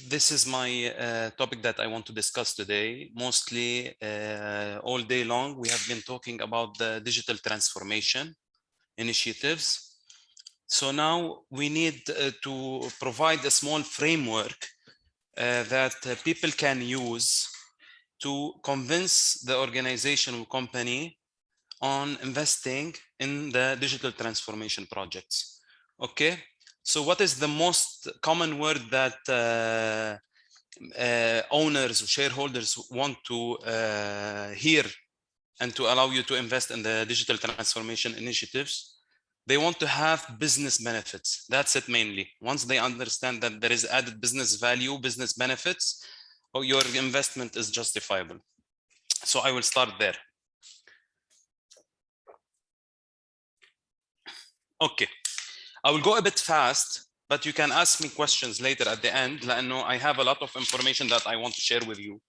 This is my topic that I want to discuss today. Mostly all day long, we have been talking about the digital transformation initiatives. So now we need to provide a small framework that people can use to convince the organization or company on investing in the digital transformation projects. Okay, so what is the most common word that owners or shareholders want to hear and to allow you to invest in the digital transformation initiatives? They want to have business benefits. That's it mainly. Once they understand that there is added business value, business benefits, your investment is justifiable. So I will start there. Okay, I will go a bit fast, but you can ask me questions later at the end. I have a lot of information that I want to share with you.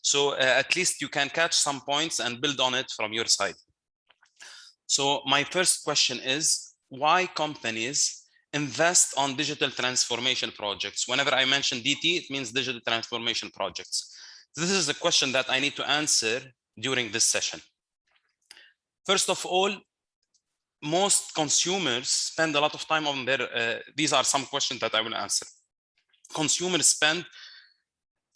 So at least you can catch some points and build on it from your side. So my first question is, why companies invest on digital transformation projects? Whenever I mention DT, it means digital transformation projects. This is a question that I need to answer during this session. First of all, most consumers spend a lot of time on their, these are some questions that I will answer. Consumers spend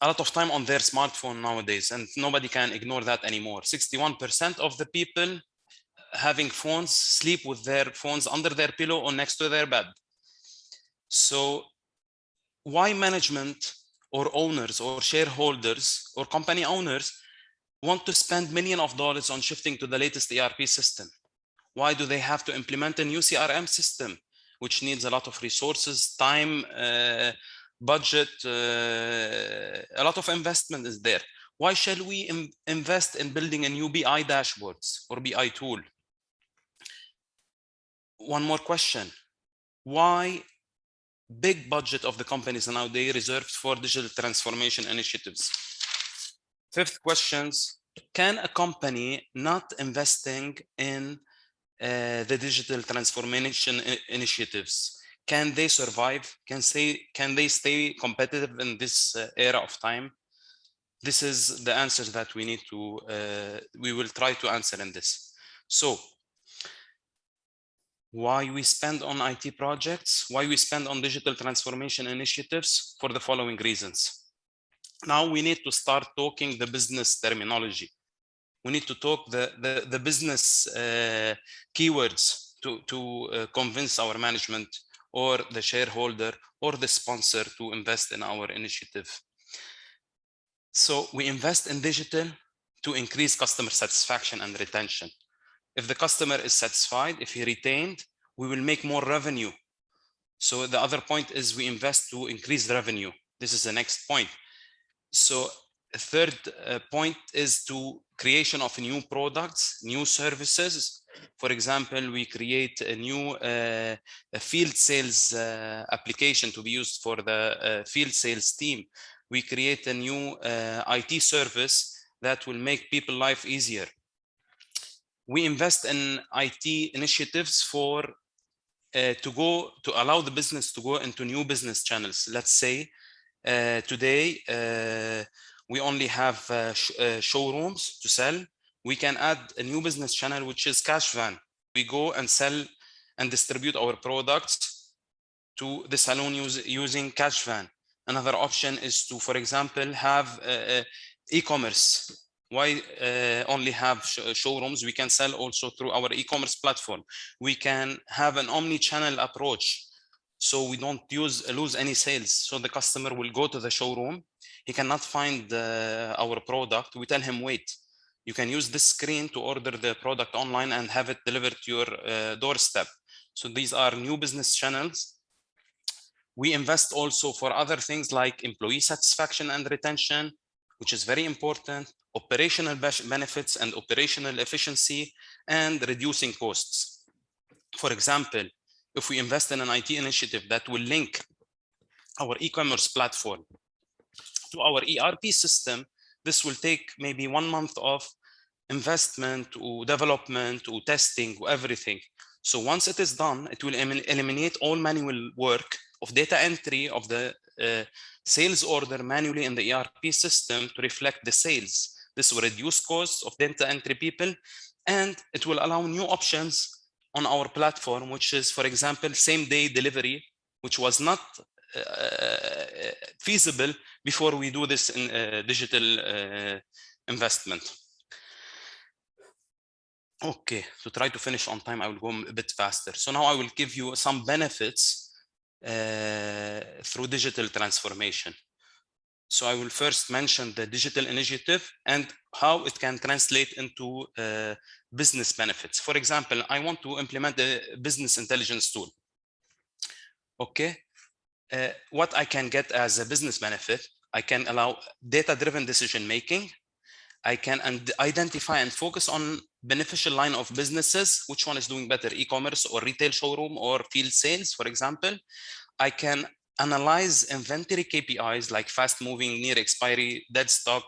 a lot of time on their smartphone nowadays, and nobody can ignore that anymore. 61% of the people having phones sleep with their phones under their pillow or next to their bed. So why management or owners or shareholders or company owners want to spend millions of dollars on shifting to the latest ERP system? Why do they have to implement a new CRM system, which needs a lot of resources, time, budget, a lot of investment is there? Why shall we invest in building a new BI dashboards or BI tool? One more question. Why big budget of the companies nowadays reserved for digital transformation initiatives? Fifth questions, can a company not investing in the digital transformation initiatives, can they survive? Can they stay competitive in this era of time? This is the answers that we need to, we will try to answer in this. So why we spend on IT projects, why we spend on digital transformation initiatives? For the following reasons. Now we need to start talking the business terminology. We need to talk the business keywords to convince our management or the shareholder or the sponsor to invest in our initiative. So we invest in digital to increase customer satisfaction and retention. If the customer is satisfied, if he retained, we will make more revenue. So the other point is we invest to increase revenue. This is the next point. So a third point is to creation of new products, new services. For example, we create a new field sales application to be used for the field sales team. We create a new IT service that will make people's life easier. We invest in IT initiatives for to allow the business to go into new business channels. Let's say today we only have showrooms to sell. We can add a new business channel, which is cash van. We go and sell and distribute our products to the salon using cash van. Another option is to, for example, have e-commerce. Why only have showrooms? We can sell also through our e-commerce platform. We can have an omni-channel approach, so we don't lose any sales. So the customer will go to the showroom. He cannot find our product. We tell him, wait, you can use this screen to order the product online and have it delivered to your doorstep. So these are new business channels. We invest also for other things like employee satisfaction and retention, which is very important, operational benefits and operational efficiency, and reducing costs. For example, if we invest in an IT initiative that will link our e-commerce platform to our ERP system, this will take maybe 1 month of investment or development or testing or everything. So once it is done, it will eliminate all manual work of data entry of the sales order manually in the ERP system to reflect the sales. This will reduce costs of data entry people, and it will allow new options on our platform, which is, for example, same-day delivery, which was not feasible before we do this in digital investment. Okay, to try to finish on time, I will go a bit faster. So now I will give you some benefits through digital transformation. So I will first mention the digital initiative and how it can translate into business benefits. For example, I want to implement a business intelligence tool. Okay, what I can get as a business benefit, I can allow data-driven decision-making. I can identify and focus on beneficial line of businesses, which one is doing better, e-commerce or retail showroom or field sales, for example. I can analyze inventory KPIs like fast-moving, near expiry, dead stock,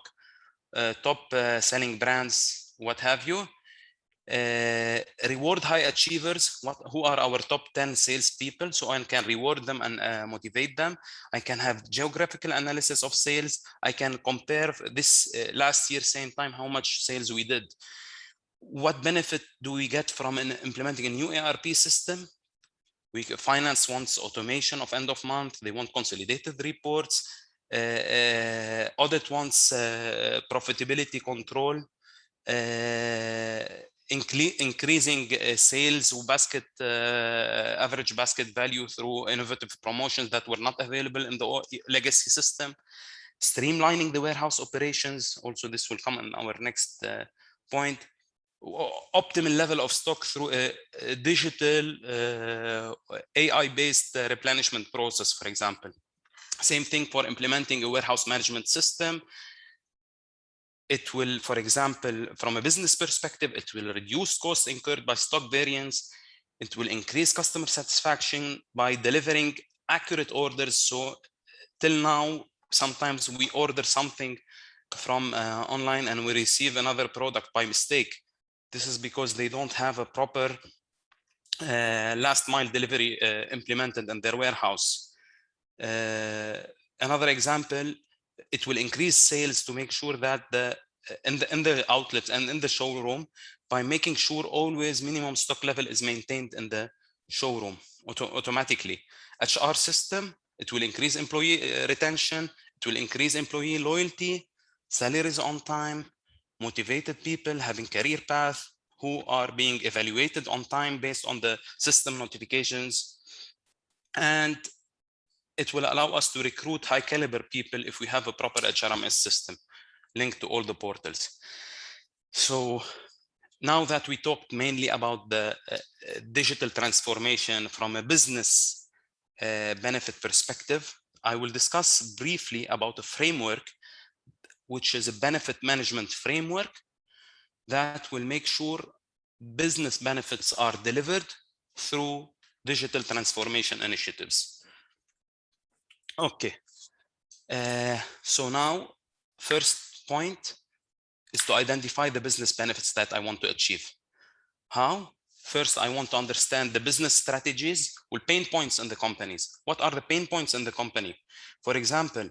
top selling brands, what have you. Reward high achievers, who are our top 10 salespeople, so I can reward them and motivate them. I can have geographical analysis of sales. I can compare this last year, same time, how much sales we did. What benefit do we get from implementing a new ERP system? Finance wants automation of end of month. They want consolidated reports. Audit wants profitability control. Increasing sales basket, average basket value through innovative promotions that were not available in the legacy system. Streamlining the warehouse operations. Also, this will come in our next point. Optimal level of stock through a digital AI-based replenishment process, for example. Same thing for implementing a warehouse management system. It will, for example, from a business perspective, it will reduce costs incurred by stock variance. It will increase customer satisfaction by delivering accurate orders. So till now, sometimes we order something from online and we receive another product by mistake. This is because they don't have a proper last mile delivery implemented in their warehouse. Another example, it will increase sales to make sure that in the outlets and in the showroom, by making sure always minimum stock level is maintained in the showroom automatically. HR system, it will increase employee retention, it will increase employee loyalty, salaries on time, motivated people having career path, who are being evaluated on time based on the system notifications. And it will allow us to recruit high caliber people if we have a proper HRMS system linked to all the portals. So now that we talked mainly about the digital transformation from a business benefit perspective, I will discuss briefly about a framework, which is a benefit management framework that will make sure business benefits are delivered through digital transformation initiatives. Okay, so now first point is to identify the business benefits that I want to achieve. How? First, I want to understand the business strategies or pain points in the companies. What are the pain points in the company? For example,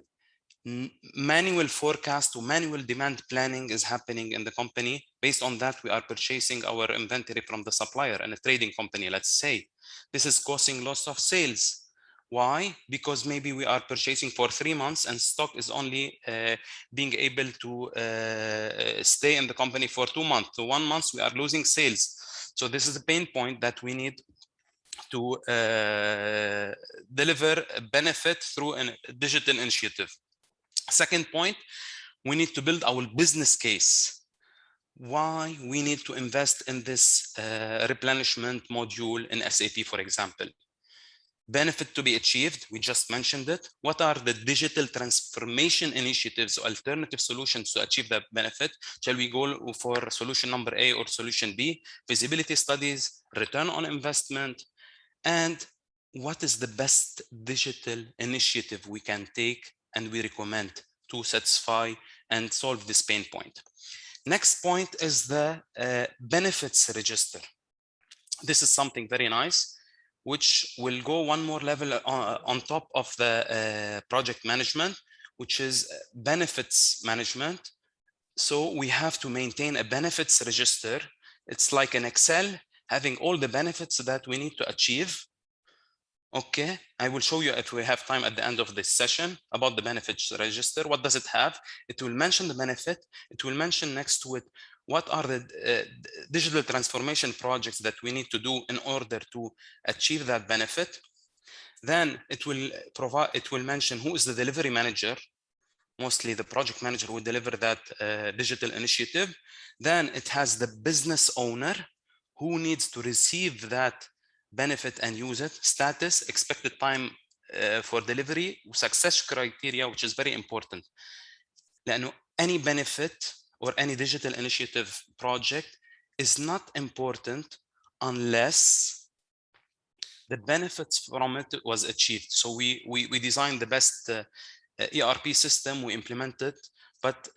manual forecast or manual demand planning is happening in the company. Based on that, we are purchasing our inventory from the supplier and a trading company, let's say. This is causing loss of sales. Why? Because maybe we are purchasing for 3 months and stock is only being able to stay in the company for 2 months. So 1 month we are losing sales. So this is a pain point that we need to deliver a benefit through a digital initiative. Second point, we need to build our business case. Why we need to invest in this replenishment module in SAP, for example. Benefit to be achieved, we just mentioned it. What are the digital transformation initiatives, alternative solutions to achieve that benefit? Shall we go for solution number A or solution B? Feasibility studies, return on investment, and what is the best digital initiative we can take and we recommend to satisfy and solve this pain point. Next point is the benefits register. This is something very nice. which will go one more level on top of the project management, which is benefits management. So we have to maintain a benefits register. It's like an Excel having all the benefits that we need to achieve. Okay, I will show you if we have time at the end of this session about the benefits register. What does it have? It will mention the benefit. It will mention next to it what are the digital transformation projects that we need to do in order to achieve that benefit. Then it will mention who is the delivery manager. Mostly the project manager will deliver that digital initiative. Then it has the business owner who needs to receive that benefit and use it, status, expected time for delivery, success criteria, which is very important. لأنه any benefit or any digital initiative project is not important unless the benefits from it was achieved. So we designed the best ERP system, we implement it, but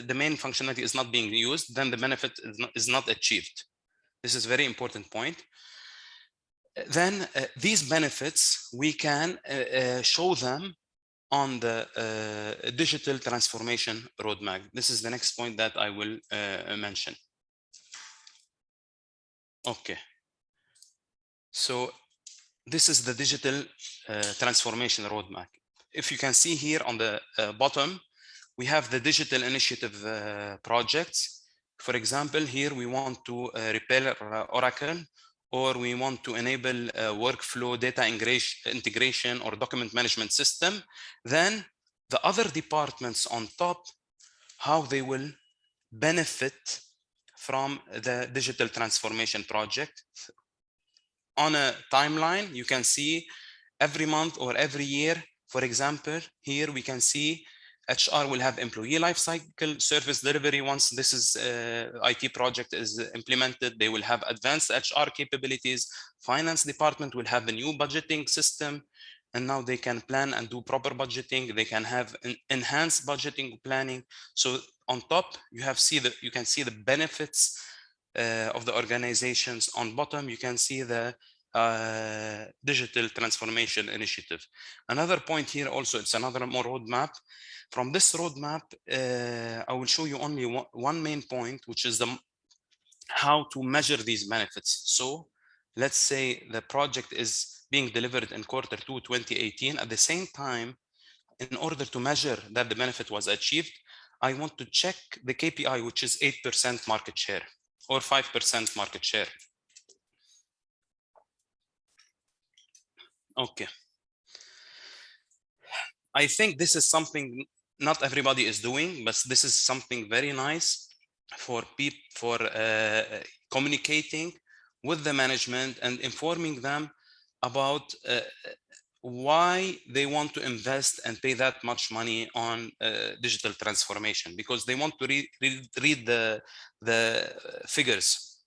the main functionality is not being used, then the benefit is not achieved. This is a very important point. Then these benefits, we can show them on the digital transformation roadmap. This is the next point that I will mention. Okay. So this is the digital transformation roadmap. If you can see here on the bottom, we have the digital initiative projects. For example, here we want to repair Oracle, or we want to enable workflow data integration or document management system. Then the other departments on top, how they will benefit from the digital transformation project. On a timeline, you can see every month or every year. For example, here we can see HR will have employee lifecycle service delivery. Once this is IT project is implemented, they will have advanced HR capabilities. Finance department will have a new budgeting system, and now they can plan and do proper budgeting. They can have an enhanced budgeting planning. So on top, you can see the benefits of the organizations. On bottom, you can see the digital transformation initiative. Another point here also, it's another more roadmap. From this roadmap, I will show you only one main point, which is how to measure these benefits. So let's say the project is being delivered in Q2 2018. At the same time, in order to measure that the benefit was achieved, I want to check the KPI, which is 8% market share or 5% market share. Okay. I think this is something not everybody is doing, but this is something very nice for people, for communicating with the management and informing them about why they want to invest and pay that much money on digital transformation, because they want to read the figures.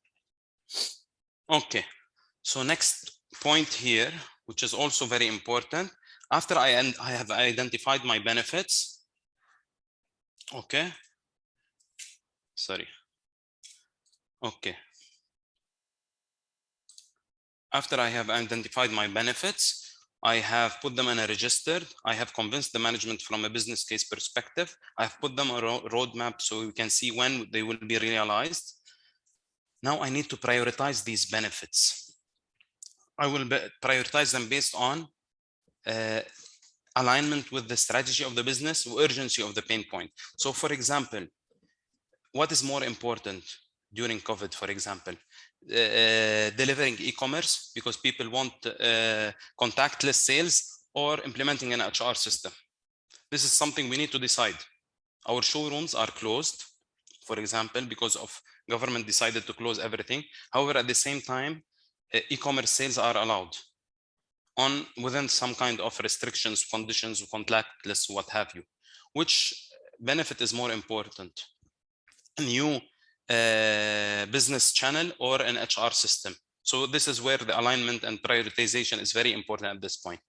Okay, so next point here, which is also very important. After I have identified my benefits, okay, sorry, okay. After I have identified my benefits, I have put them in a register. I have convinced the management from a business case perspective. I have put them on a roadmap so we can see when they will be realized. Now I need to prioritize these benefits. I will prioritize them based on alignment with the strategy of the business, urgency of the pain point. So for example, what is more important during COVID, for example? Delivering e-commerce because people want contactless sales, or implementing an HR system. This is something we need to decide. Our showrooms are closed, for example, because of government decided to close everything. However, at the same time, e-commerce sales are allowed within some kind of restrictions, conditions, contactless, what have you. Which benefit is more important? A new business channel or an HR system? So this is where the alignment and prioritization is very important at this point.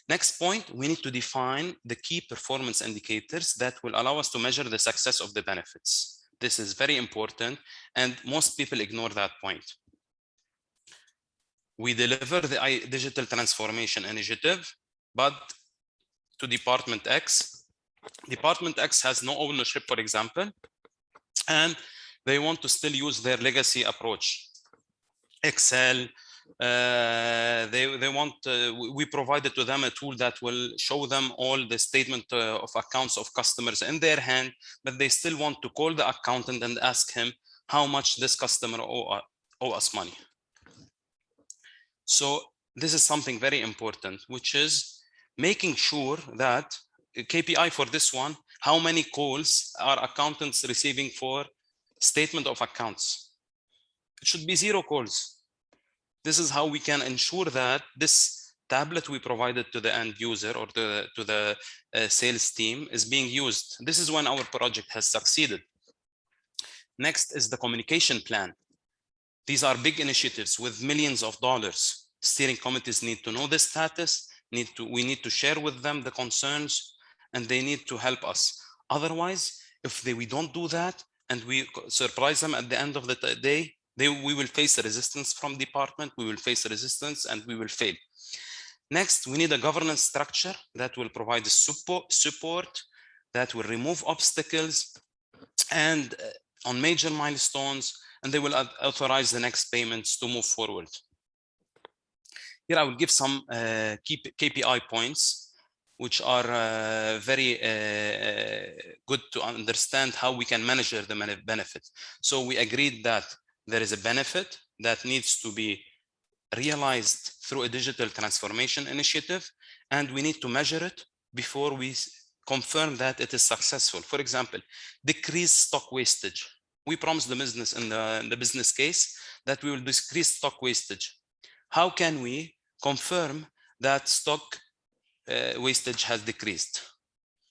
Next point, we need to define the key performance indicators that will allow us to measure the success of the benefits. This is very important, and most people ignore that point. We deliver the digital transformation initiative, but to Department X. Department X has no ownership, for example, and they want to still use their legacy approach. Excel, we provided to them a tool that will show them all the statement of accounts of customers in their hand, but they still want to call the accountant and ask him how much this customer owe us money. So this is something very important, which is making sure that KPI for this one, how many calls are accountants receiving for statement of accounts? It should be 0 calls. This is how we can ensure that this tablet we provided to the end user or to the sales team is being used. This is when our project has succeeded. Next is the communication plan. These are big initiatives with millions of dollars. Steering committees need to know the status, we need to share with them the concerns, and they need to help us. Otherwise, if we don't do that and we surprise them at the end of the day, we will face a resistance from department, we will face resistance, and we will fail. Next, we need a governance structure that will provide support, that will remove obstacles and on major milestones, and they will authorize the next payments to move forward. Here I will give some KPI points, which are very good to understand how we can measure the benefit. So we agreed that there is a benefit that needs to be realized through a digital transformation initiative, and we need to measure it before we confirm that it is successful. For example, decrease stock wastage. We promised the business in the business case that we will decrease stock wastage. How can we confirm that stock wastage has decreased?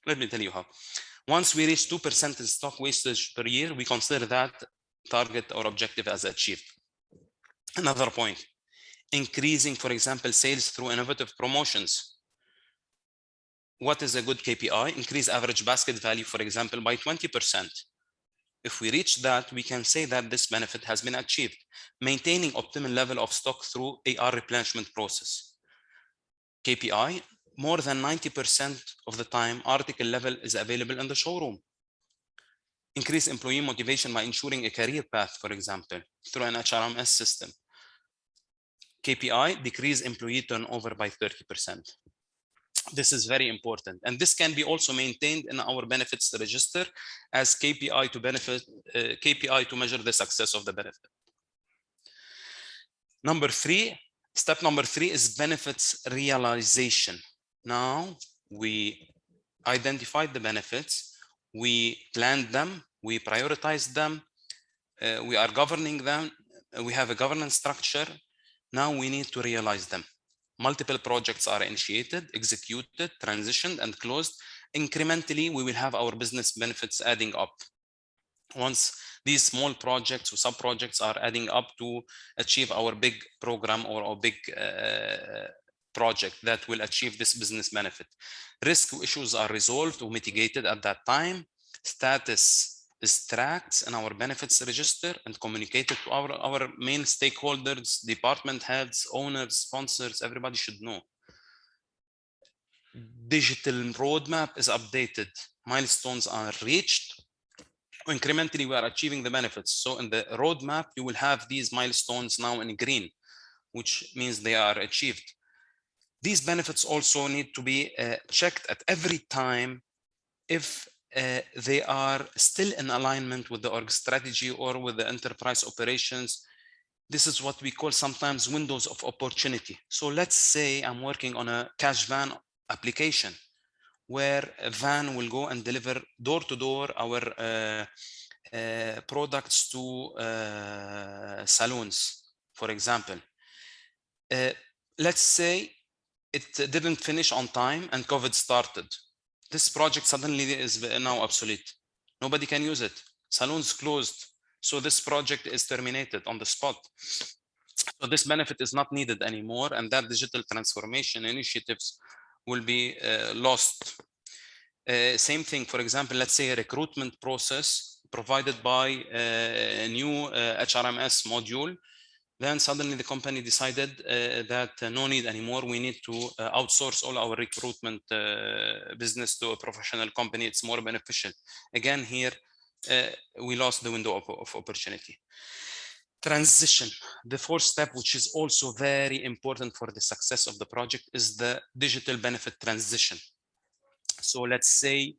Let me tell you how. Once we reach 2% in stock wastage per year, we consider that target or objective as achieved. Another point, increasing, for example, sales through innovative promotions. What is a good KPI? Increase average basket value, for example, by 20%. If we reach that, we can say that this benefit has been achieved. Maintaining optimal level of stock through AR replenishment process. KPI, more than 90% of the time, article level is available in the showroom. Increase employee motivation by ensuring a career path, for example, through an HRMS system. KPI, decrease employee turnover by 30%. This is very important, and this can be also maintained in our benefits register as KPI to measure the success of the benefit. Step number 3 is benefits realization. Now we identified the benefits, we planned them, we prioritized them, we are governing them, we have a governance structure. Now we need to realize them. Multiple projects are initiated, executed, transitioned, and closed. Incrementally, we will have our business benefits adding up. Once these small projects or sub-projects are adding up to achieve our big program or our big project that will achieve this business benefit. Risk issues are resolved or mitigated at that time. Status is tracked in our benefits register and communicated to our main stakeholders, department heads, owners, sponsors. Everybody should know. Digital roadmap is updated. Milestones are reached. Incrementally, we are achieving the benefits. So in the roadmap, you will have these milestones now in green, which means they are achieved. These benefits also need to be checked at every time if they are still in alignment with the org strategy or with the enterprise operations. This is what we call sometimes windows of opportunity. So let's say I'm working on a cash van application where a van will go and deliver door to door our products to salons, for example. Let's say it didn't finish on time and COVID started. This project suddenly is now obsolete. Nobody can use it. Salons closed. So this project is terminated on the spot. So this benefit is not needed anymore, and that digital transformation initiatives will be lost. Same thing, for example, let's say a recruitment process provided by a new HRMS module Then suddenly the company decided that no need anymore. We need to outsource all our recruitment business to a professional company. It's more beneficial. Again, here we lost the window of opportunity. Transition. The fourth step, which is also very important for the success of the project, is the digital benefit transition. So let's say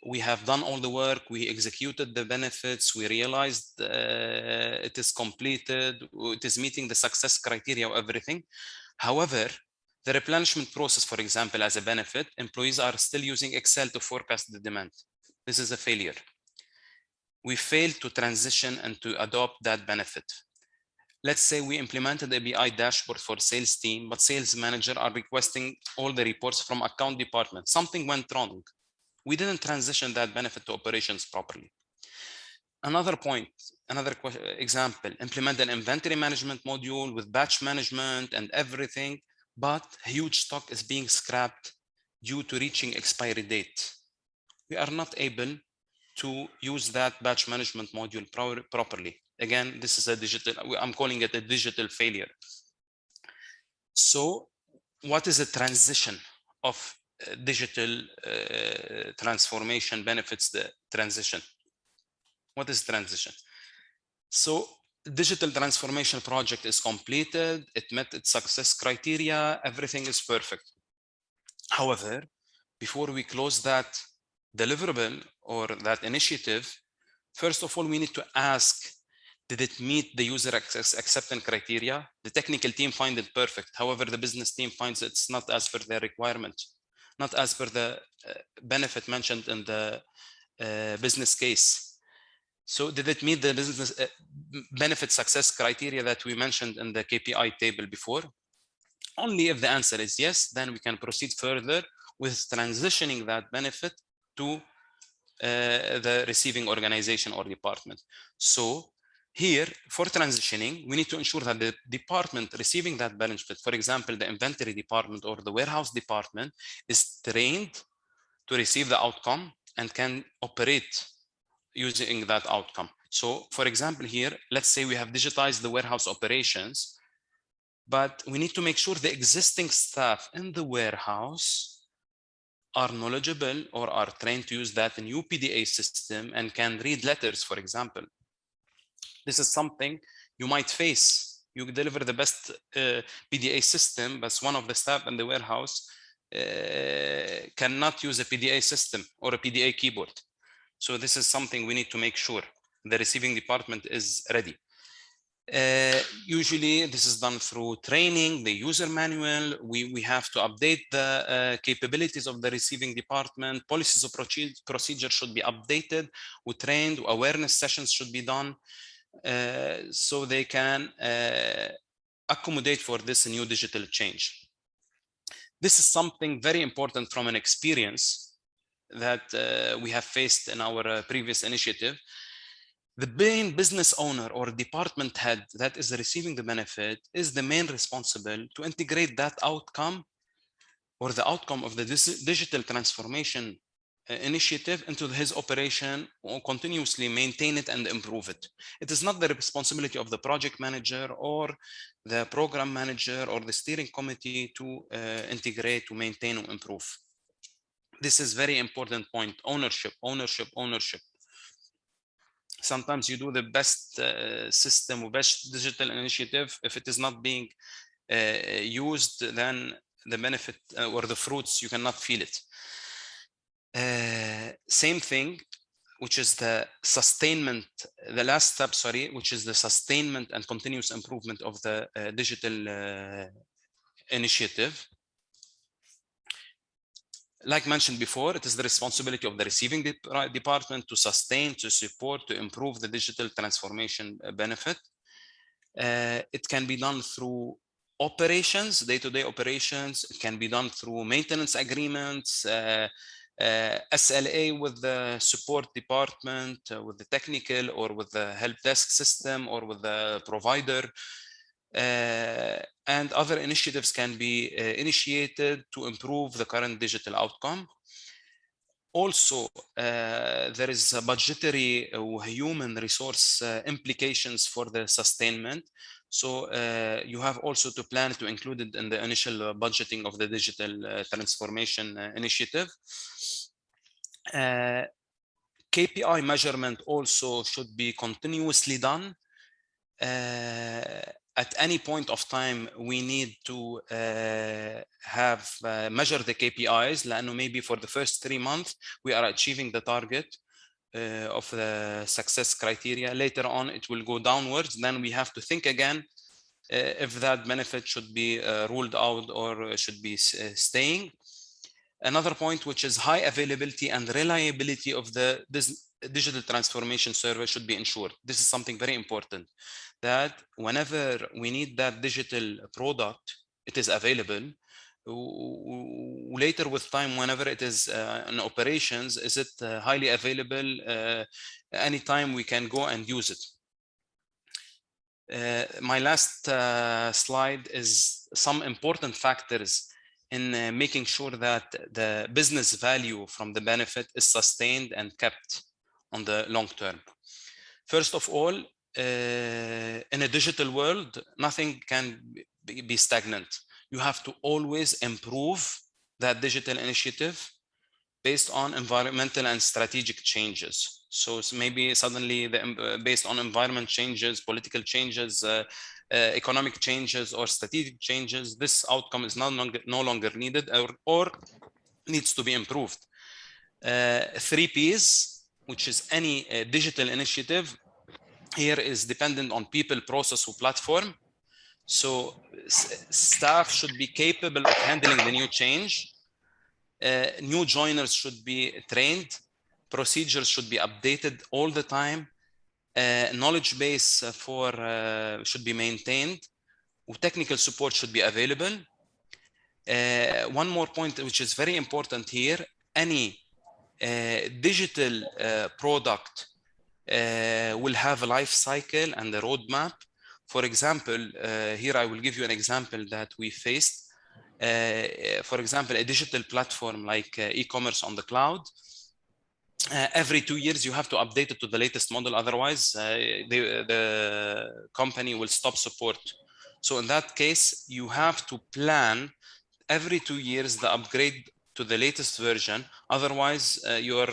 we have done all the work, we executed the benefits, we realized it is completed, it is meeting the success criteria of everything. However, the replenishment process, for example, as a benefit, employees are still using Excel to forecast the demand. This is a failure. We failed to transition and to adopt that benefit. Let's say we implemented a BI dashboard for sales team, but sales manager are requesting all the reports from account department. Something went wrong. We didn't transition that benefit to operations properly. Another point, another example, implement an inventory management module with batch management and everything, but huge stock is being scrapped due to reaching expiry date. We are not able to use that batch management module properly. Again, this is a digital, I'm calling it a digital failure. So what is the transition of digital transformation benefits the transition? What is transition? So digital transformation project is completed, it met its success criteria, everything is perfect. However, before we close that deliverable or that initiative, first of all, we need to ask, did it meet the user acceptance criteria? The technical team finds it perfect. However, the business team finds it's not as per their requirement, not as per the benefit mentioned in the business case. So did it meet the business benefit success criteria that we mentioned in the KPI table before? Only if the answer is yes, then we can proceed further with transitioning that benefit to the receiving organization or department. So here, for transitioning, we need to ensure that the department receiving that benefit, for example, the inventory department or the warehouse department, is trained to receive the outcome and can operate using that outcome. So, for example, here, let's say we have digitized the warehouse operations, but we need to make sure the existing staff in the warehouse are knowledgeable or are trained to use that new PDA system and can read letters, for example. This is something you might face. You deliver the best PDA system, but one of the staff in the warehouse cannot use a PDA system or a PDA keyboard. So this is something we need to make sure the receiving department is ready. Usually this is done through training, the user manual. We have to update the capabilities of the receiving department. Policies of procedure should be updated. We trained, awareness sessions should be done so they can accommodate for this new digital change. This is something very important from an experience that we have faced in our previous initiative. The main business owner or department head that is receiving the benefit is the main responsible to integrate that outcome or the outcome of the digital transformation initiative into his operation, or continuously maintain it and improve it. It is not the responsibility of the project manager or the program manager or the steering committee to integrate, to maintain, or improve. This is very important point. Ownership, ownership, ownership. Sometimes you do the best system or best digital initiative. If it is not being used, then the benefit or the fruits, you cannot feel it. Same thing, which is the sustainment, the last step, sorry, which is the sustainment and continuous improvement of the digital initiative. Like mentioned before, it is the responsibility of the receiving department to sustain, to support, to improve the digital transformation benefit. It can be done through operations, day-to-day operations. It can be done through maintenance agreements, SLA with the support department, with the technical or with the help desk system or with the provider. And other initiatives can be initiated to improve the current digital outcome. Also, there is a budgetary human resource implications for the sustainment. So you have also to plan to include it in the initial budgeting of the digital transformation initiative. KPI measurement also should be continuously done. At any point of time, we need to measure the KPIs, لأنه maybe for the first 3 months, we are achieving the target of the success criteria. Later on, it will go downwards. Then we have to think again if that benefit should be ruled out or should be staying. Another point, which is high availability and reliability of the digital transformation service should be ensured. This is something very important, that whenever we need that digital product, it is available. Later with time, whenever it is in operations, is it highly available? Anytime we can go and use it. My last slide is some important factors in making sure that the business value from the benefit is sustained and kept on the long term. First of all, in a digital world, nothing can be stagnant. You have to always improve that digital initiative based on environmental and strategic changes. So maybe suddenly based on environment changes, political changes, economic changes, or strategic changes, this outcome is no longer needed or needs to be improved. 3 Ps, which is any digital initiative, here is dependent on people, process, or platform. So staff should be capable of handling the new change. New joiners should be trained. Procedures should be updated all the time. Knowledge base should be maintained. Technical support should be available. One more point, which is very important here: any digital product will have a life cycle and a roadmap. For example, here I will give you an example that we faced. For example, a digital platform like e-commerce on the cloud. Every 2 years, you have to update it to the latest model. Otherwise, the company will stop support. So in that case, you have to plan every 2 years the upgrade to the latest version. Otherwise, your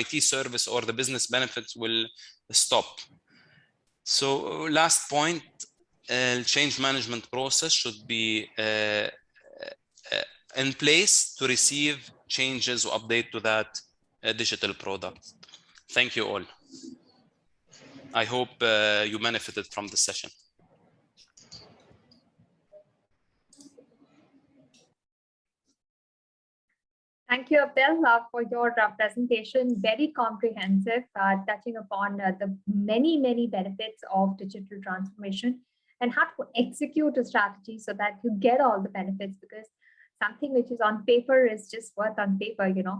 IT service or the business benefits will stop. So last point, change management process should be in place to receive changes or update to that digital product. Thank you all. I hope you benefited from the session. Thank you, Abdel, for your presentation. Very comprehensive, touching upon the many, many benefits of digital transformation and how to execute a strategy so that you get all the benefits, because something which is on paper is just worth on paper, you know.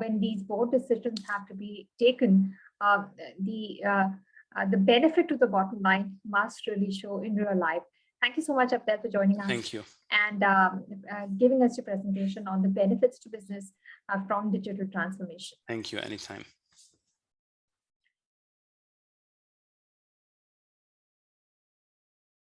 When these board decisions have to be taken, the benefit to the bottom line must really show in real life. Thank you so much, Abdel, for joining us. Thank you. And giving us your presentation on the benefits to business from digital transformation. Thank you, anytime.